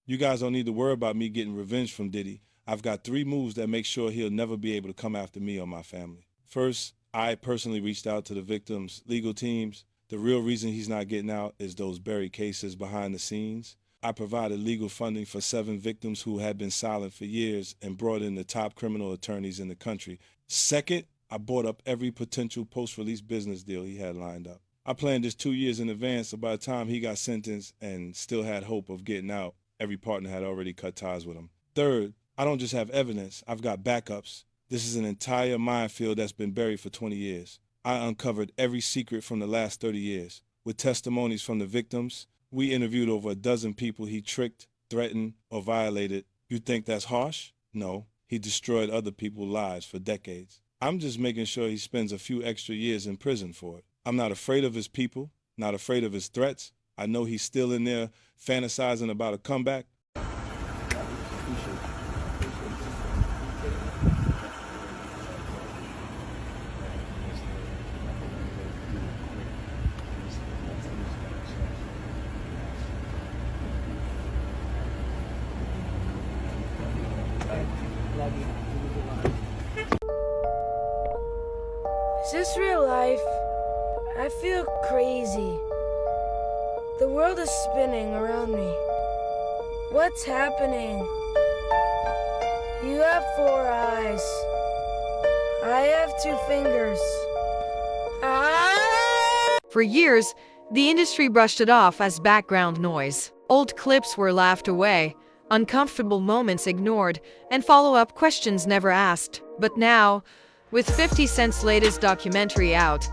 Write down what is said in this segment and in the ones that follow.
You guys don't need to worry about me getting revenge from Diddy. I've got 3 moves that make sure he'll never be able to come after me or my family. First, I personally reached out to the victims' legal teams. The real reason he's not getting out is those buried cases behind the scenes. I provided legal funding for 7 victims who had been silent for years and brought in the top criminal attorneys in the country. Second, I bought up every potential post-release business deal he had lined up. I planned this 2 years in advance, so by the time he got sentenced and still had hope of getting out, every partner had already cut ties with him. Third, I don't just have evidence, I've got backups. This is an entire minefield that's been buried for 20 years. I uncovered every secret from the last 30 years. With testimonies from the victims, we interviewed over a dozen people he tricked, threatened, or violated. You think that's harsh? No, he destroyed other people's lives for decades. I'm just making sure he spends a few extra years in prison for it. I'm not afraid of his people, not afraid of his threats. I know he's still in there fantasizing about a comeback. Is this real life? I feel crazy. The world is spinning around me. What's happening? You have 4 eyes. I have 2 fingers. Ah! For years, the industry brushed it off as background noise. Old clips were laughed away, uncomfortable moments ignored, and follow-up questions never asked. But now, with 50 Cent's latest documentary out,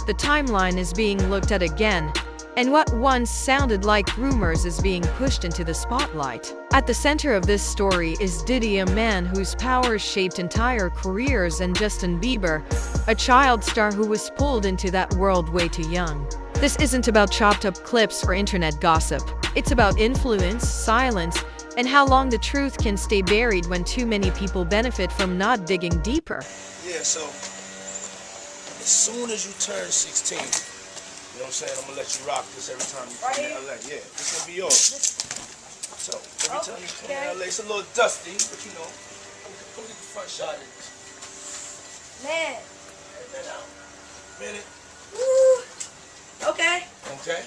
the timeline is being looked at again, and what once sounded like rumors is being pushed into the spotlight. At the center of this story is Diddy, a man whose power shaped entire careers, and Justin Bieber, a child star who was pulled into that world way too young. This isn't about chopped-up clips or internet gossip. It's about influence, silence, and how long the truth can stay buried when too many people benefit from not digging deeper. Yeah, so as soon as you turn 16, you know what I'm saying, I'm gonna let you rock this every time you come to LA. Yeah, this gonna be yours. So every time you come to LA, it's a little dusty, but you know, come get the front shot of this. Man. Minute. Woo. Okay. Okay.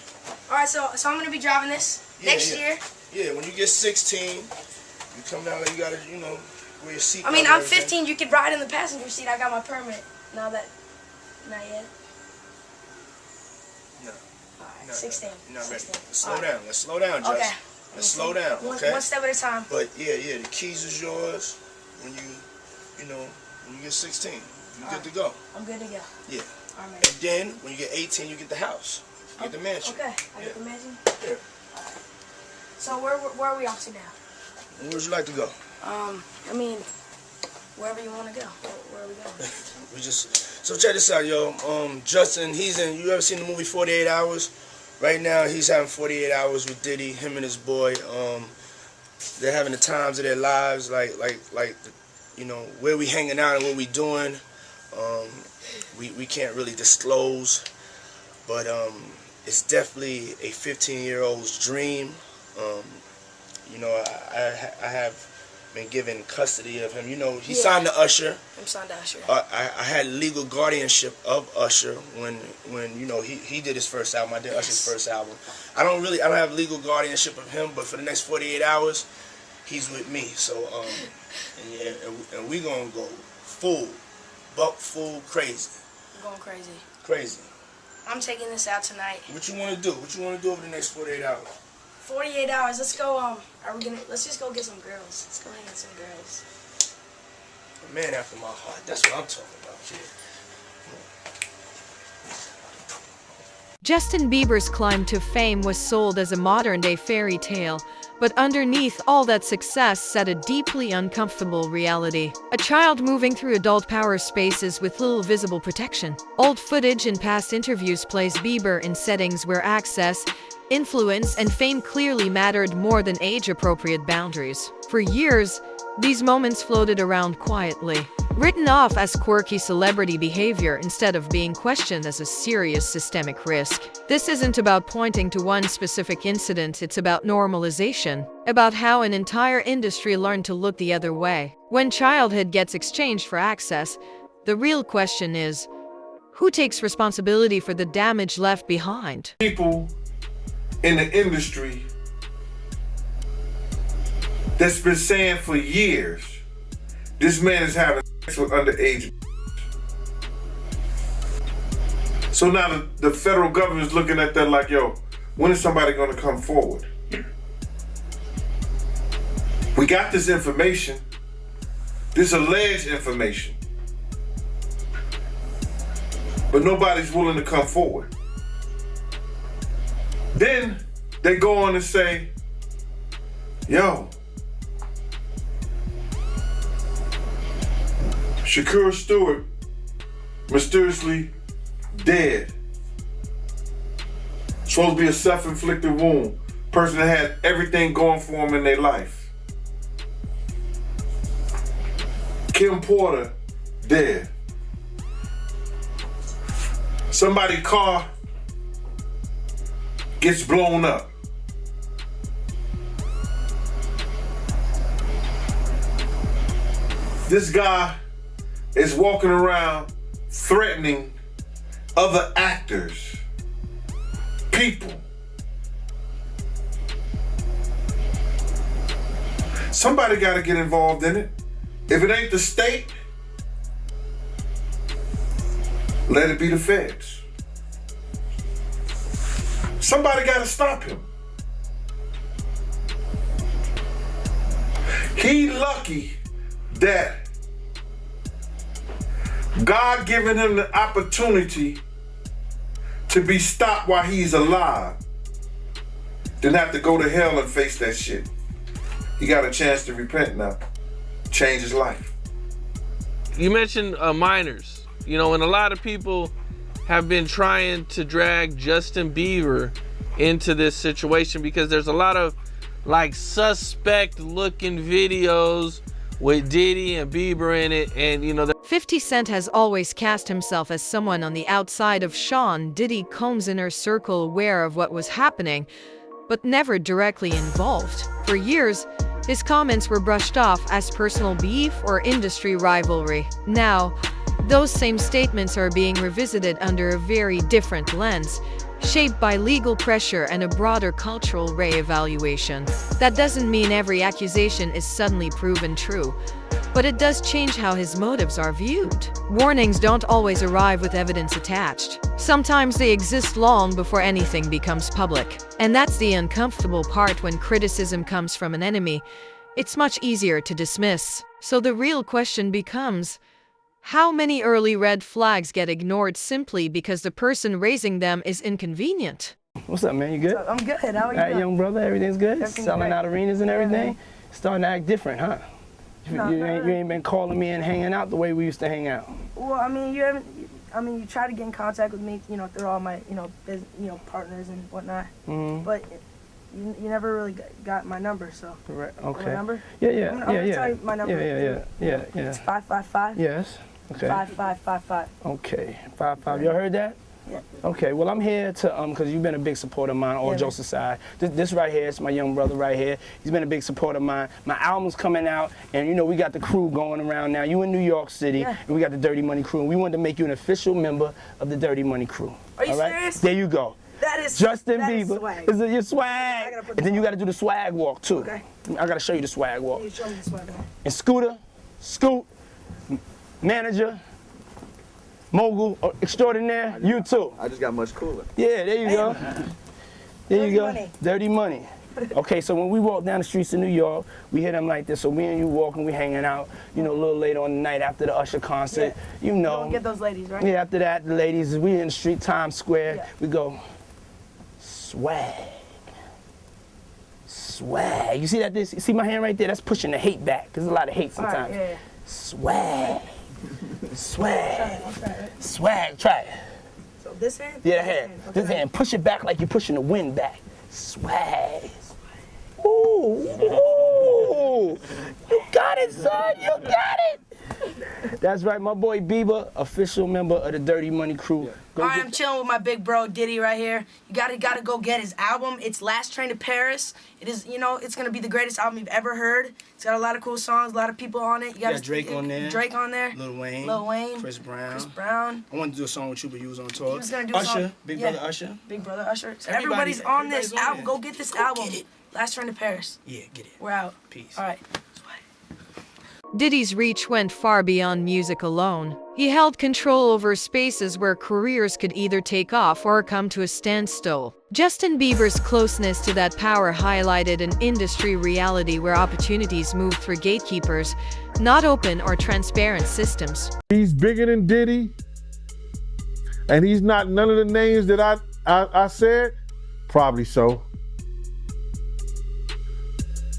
Alright, so I'm gonna be driving this next year. Yeah, when you get 16, you come down there, you gotta, you know, wear your seat. I mean, I'm 15, you could ride in the passenger seat. I got my permit. Not yet. No. Alright, 16. You're not ready. 16. Let's slow down. Let's slow down, Jess. Okay. Let's slow down, okay? One step at a time. But yeah, the keys is yours when you know, when you get 16. You're good to go. I'm good to go. Yeah. Alright. And then when you get 18, you get the house. You get the mansion. Okay. I get the mansion? Yeah. Alright. So where are we off to now? Where would you like to go? I mean, wherever you want to go. Where are we going? So check this out, yo. Justin, you ever seen the movie 48 Hours? Right now, he's having 48 hours with Diddy, him and his boy. They're having the times of their lives, like, you know, where we hanging out and what we doing. We can't really disclose, but it's definitely a 15-year-old's dream. You know, I have been given custody of him. You know, he signed to Usher. I'm signed to Usher. I had legal guardianship of Usher when you know he did his first album. I did Usher's first album. I don't have legal guardianship of him, but for the next 48 hours, he's with me. So and we gonna go full crazy. I'm going crazy. Crazy. I'm taking this out tonight. What you wanna do? What you wanna do over the next 48 hours? 48 hours. Let's go. Let's just go get some girls. Let's go hang with some girls. A man after my heart. That's what I'm talking about, kid. Justin Bieber's climb to fame was sold as a modern-day fairy tale, but underneath all that success sat a deeply uncomfortable reality. A child moving through adult power spaces with little visible protection. Old footage and past interviews place Bieber in settings where access, influence, and fame clearly mattered more than age-appropriate boundaries. For years, these moments floated around quietly, written off as quirky celebrity behavior instead of being questioned as a serious systemic risk. This isn't about pointing to one specific incident, it's about normalization, about how an entire industry learned to look the other way. When childhood gets exchanged for access, the real question is, who takes responsibility for the damage left behind? People in the industry that's been saying for years, this man is having sex with underage. So now the federal government is looking at that like, yo, when is somebody gonna come forward? We got this information, this alleged information, but nobody's willing to come forward. Then they go on and say, yo, Shakur Stewart mysteriously dead. Supposed to be a self-inflicted wound. Person that had everything going for him in their life. Kim Porter dead. Somebody's car gets blown up. This guy is walking around threatening other actors, people. Somebody got to get involved in it. If it ain't the state, let it be the feds. Somebody got to stop him. He lucky that God giving him the opportunity to be stopped while he's alive, then have to go to hell and face that shit. He got a chance to repent now, change his life. You mentioned minors, you know, and a lot of people have been trying to drag Justin Bieber into this situation because there's a lot of like suspect looking videos with Diddy and Bieber in it, and you know 50 Cent has always cast himself as someone on the outside of Sean Diddy Combs' inner circle, aware of what was happening, but never directly involved. For years, his comments were brushed off as personal beef or industry rivalry. Now, those same statements are being revisited under a very different lens, shaped by legal pressure and a broader cultural re-evaluation. That doesn't mean every accusation is suddenly proven true, but it does change how his motives are viewed. Warnings don't always arrive with evidence attached. Sometimes they exist long before anything becomes public. And that's the uncomfortable part when criticism comes from an enemy. It's much easier to dismiss. So the real question becomes, how many early red flags get ignored simply because the person raising them is inconvenient? What's up, man? You good? I'm good. How are you? All right, young brother, everything's good? Everything's Selling great. out arenas and everything? Yeah. Starting to act different, huh? No, you ain't been calling me and hanging out the way we used to hang out. Well, I mean, you try to get in contact with me, you know, through all my, partners and whatnot. Mm-hmm. But you never really got my number, so. Right. My Okay. number? Yeah. I'm gonna tell you my number. Yeah. It's 555. Yes. Okay. 5555. Okay. 55. Y'all heard that? Yeah. Okay. Well, I'm here to because you've been a big supporter of mine, all Yeah, jokes aside. This right here is my young brother right here. He's been a big supporter of mine. My album's coming out, and you know we got the crew going around now. You in New York City, Yeah. and we got the Dirty Money crew. And we wanted to make you an official member of the Dirty Money crew. Are you all right? serious? There you go. That is Justin that is Bieber. swag. Is it your swag? gotta put And then you got to do the swag walk too. Okay. I got to show you the swag walk. You show me the swag. And Scooter, Scoot, manager, mogul extraordinaire, you too. I just got much cooler. Yeah, there you go. There Dirty you go. money. Dirty money. Okay, so when we walk down the streets of New York, we hit them like this. So me and you walking, we hanging out, you know, a little later on the night after the Usher concert. Yeah. You know. Don't get those ladies, right? Yeah, after that, the ladies, we in the street, Times Square. Yeah. We go, swag. Swag. You see that? You see my hand right there? That's pushing the hate back. There's a lot of hate All right, sometimes. yeah. Swag. Swag. I'll try it, right? Swag. Try it. So this hand? Yeah, hand. Okay. This hand. Push it back like you're pushing the wind back. Swag. Ooh. Ooh. You got it, son. You got it. That's right, my boy Bieber, official member of the Dirty Money crew. Go All right, get I'm chilling with my big bro Diddy right here. You gotta go get his album. It's Last Train to Paris. It is, it's gonna be the greatest album you've ever heard. It's got a lot of cool songs, a lot of people on it. You got Drake on there. Drake on there. Lil Wayne. Chris Brown. I wanted to do a song with you, but you was on tour. He was gonna do a Usher, song. Big Brother Usher. Big Brother Usher. So everybody's on this on album. there. Go get this album. Get it. Last Train to Paris. Yeah, get it. We're out. Peace. All right. Diddy's reach went far beyond music alone. He held control over spaces where careers could either take off or come to a standstill. Justin Bieber's closeness to that power highlighted an industry reality where opportunities moved through gatekeepers, not open or transparent systems. He's bigger than Diddy, and he's not none of the names that I said. Probably so.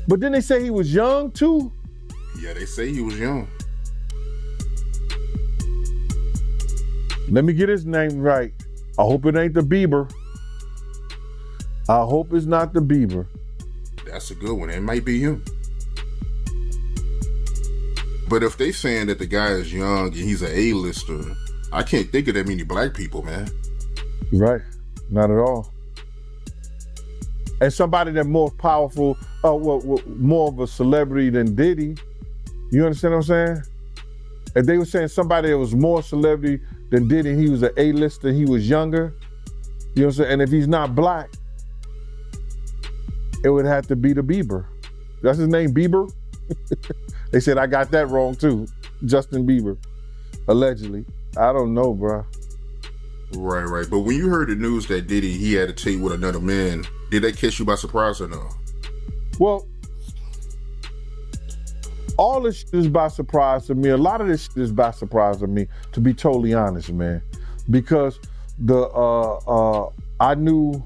But then they say he was young too. Yeah, they say he was young. Let me get his name right. I hope it ain't the Bieber. I hope it's not the Bieber. That's a good one. It might be him. But if they saying that the guy is young and he's an A-lister, I can't think of that many black people, man. Right, not at all. And somebody that's more powerful, more of a celebrity than Diddy. You understand what I'm saying? If they were saying somebody that was more celebrity than Diddy, and he was an A-lister, he was younger, you know what I'm saying? And if he's not black, it would have to be the Bieber. That's his name, Bieber? They said I got that wrong too. Justin Bieber, allegedly. I don't know, bro. Right. But when you heard the news that Diddy, he had a tape with another man, did that catch you by surprise or no? Well, all this shit is by surprise to me. A lot of this shit is by surprise to me, to be totally honest, man. Because I knew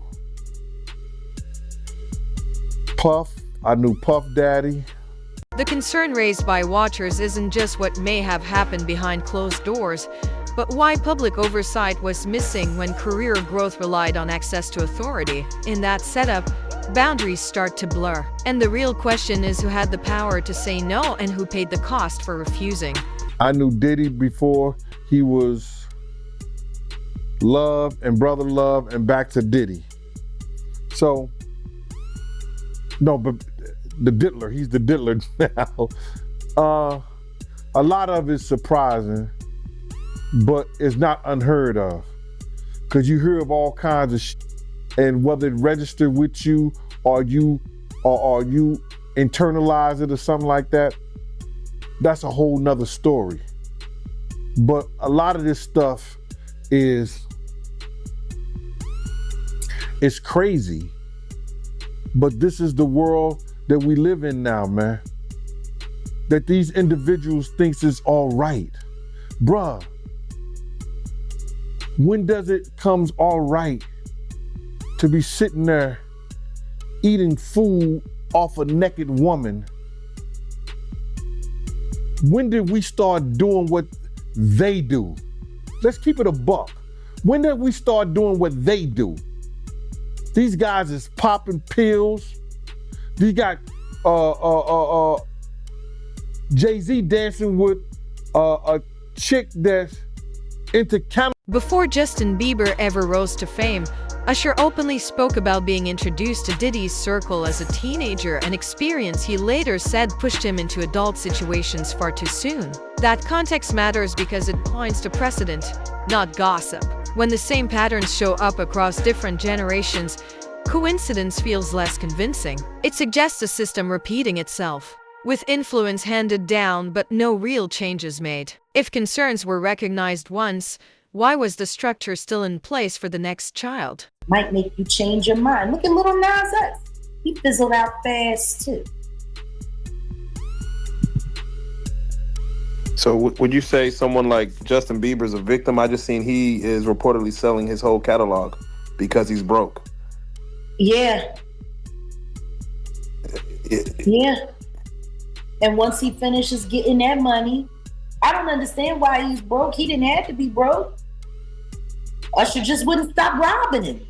Puff, I knew Puff Daddy. The concern raised by watchers isn't just what may have happened behind closed doors, but why public oversight was missing when career growth relied on access to authority. In that setup, boundaries start to blur. And the real question is who had the power to say no and who paid the cost for refusing. I knew Diddy before he was Love and Brother Love and back to Diddy. So, no, but the diddler, he's the diddler now. A lot of it's surprising, but it's not unheard of. Because you hear of all kinds of shit. And whether it registered with you or you internalize it or something like that, that's a whole nother story. But a lot of this stuff is crazy. But this is the world that we live in now, man. That these individuals thinks it's all right. Bruh, when does it comes all right to be sitting there eating food off a naked woman? When did we start doing what they do? Let's keep it a buck. When did we start doing what they do? These guys is popping pills. They got Jay-Z dancing with a chick that's into cannabis. Before Justin Bieber ever rose to fame, Usher openly spoke about being introduced to Diddy's circle as a teenager, an experience he later said pushed him into adult situations far too soon. That context matters because it points to precedent, not gossip. When the same patterns show up across different generations, coincidence feels less convincing. It suggests a system repeating itself, with influence handed down but no real changes made. If concerns were recognized once, why was the structure still in place for the next child? Might make you change your mind. Look at Lil Nas X. He fizzled out fast too. So would you say someone like Justin Bieber's a victim? I just seen he is reportedly selling his whole catalog because he's broke. Yeah. Yeah. And once he finishes getting that money, I don't understand why he's broke. He didn't have to be broke. Usher just wouldn't stop robbing him.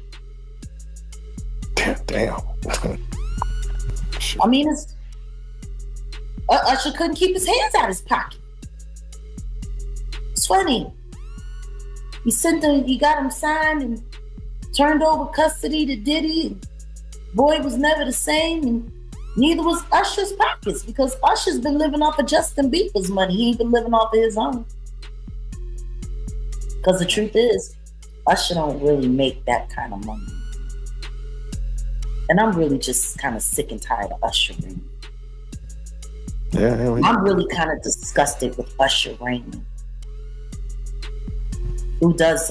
Damn. I mean, Usher couldn't keep his hands out of his pocket. funny. He got him signed and turned over custody to Diddy. And boy was never the same, and neither was Usher's pockets, because Usher's been living off of Justin Bieber's money. He ain't been living off of his own. Because the truth is, Usher don't really make that kind of money. And I'm really just kind of sick and tired of Usher reigning. Yeah, I'm really kind of disgusted with Usher reigning, who does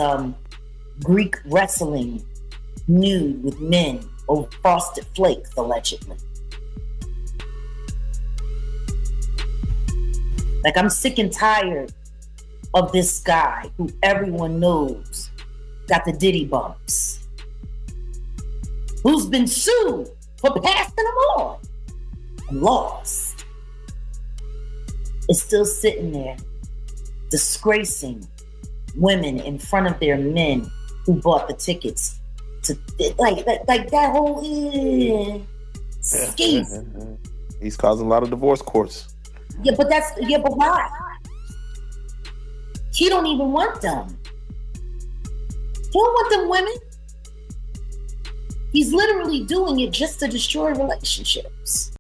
Greek wrestling nude with men over Frosted Flakes, allegedly. Like, I'm sick and tired of this guy who everyone knows got the Diddy bumps, who's been sued for passing them on and lost, is still sitting there disgracing women in front of their men who bought the tickets to like that whole scheme. He's causing a lot of divorce courts. But why? He don't even want them. He don't want them women. He's literally doing it just to destroy relationships.